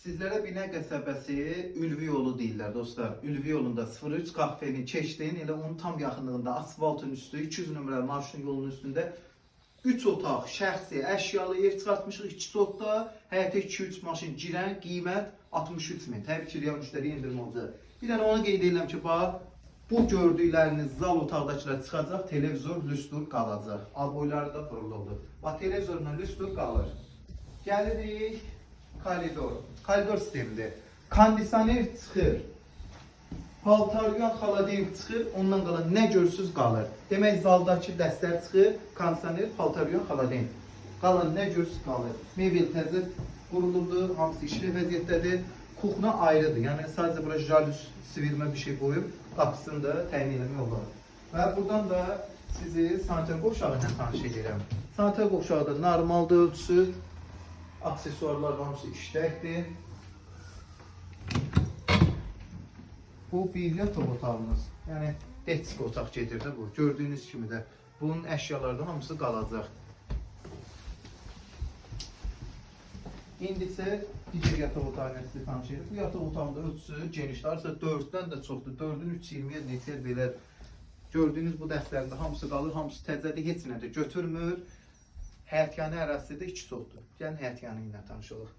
Sizlərə Binə qəsəbəsi Ülvi yolu deyirlər dostlar. Ülvi yolunda 03 kahveni keçdin, elə onun tam yaxınlığında asfaltın üstü 200 nömrəli marşrut yolunun üstündə 3 otaq, şəxsi, əşyalı ev çıxartmışıq. 2 otaqda həyətə 2-3 maşın girən, qiymət 63 min. Təbii ki, real müştəri endirim olacaq. Bir dənə onu qeyd edirəm ki, bax, bu gördükləriniz zal otaqdakılar çıxacaq, televizor lüstur qalacaq. Aboyları da fırıldı. Bax, televizorla lüstur qalır. Gəlirik koridor. Koridor sistemidir. Kondisioner çıxır. Paltaryan xaladeyin çıxır, ondan qalan nə görsüz qalır. Demək, zaldakı dəstər çıxır, kondisioner, paltaryan xaladeyin. Qalan nə görsüz qalır. Mebel təzir qurulurdur, hamısı işli vəziyyətdədir. Kuxna ayrıdır. Yəni, sadəcə bura jalüs sivirmə bir şey qoyub, qapısını da təyin eləmək olur. Və buradan da sizi sanitar qovşağı ilə tanış edirəm. Sanitar qovşağı da normaldır ölçüsü. Aksesuarlar hamısı işləkdir. Bu bir yataq otağımız. Yəni, detski otaq gedir də bu. Gördüyünüz kimi də bunun əşyalardan hamısı qalacaq. İndi isə digər yataq otağı ilə sizi tanış edirik. Bu yataq otağında ölçüsü genişdir. Arsa 4-dən də çoxdur. 4-ün 320-yə neçər belə. Gördüyünüz bu dəstlərində hamısı qalır, hamısı təzədir, heç nə də götürmür. Həyətyanı ərazisidə 2 sotdur. Gəlin həyətyanı ilə tanış olaq.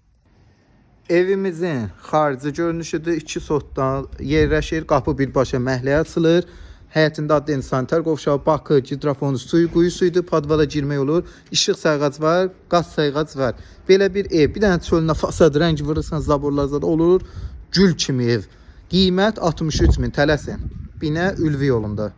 Evimizin xarici görünüşüdür. 2 sotdan yerləşir. Qapı birbaşa məhləyə açılır. Həyətində adlı sanitar qovşağı, bakı, gidrafonu, suyu, quyusuydu. Padvala girmək olur. İşıq sayğac var, qaz sayğac var. Belə bir ev. Bir dənə çölünə fasad rəng vurursan, zaborlar olur. Gül kimi ev. Qiymət 63 min. Tələsin. Binə Ülvi yolunda.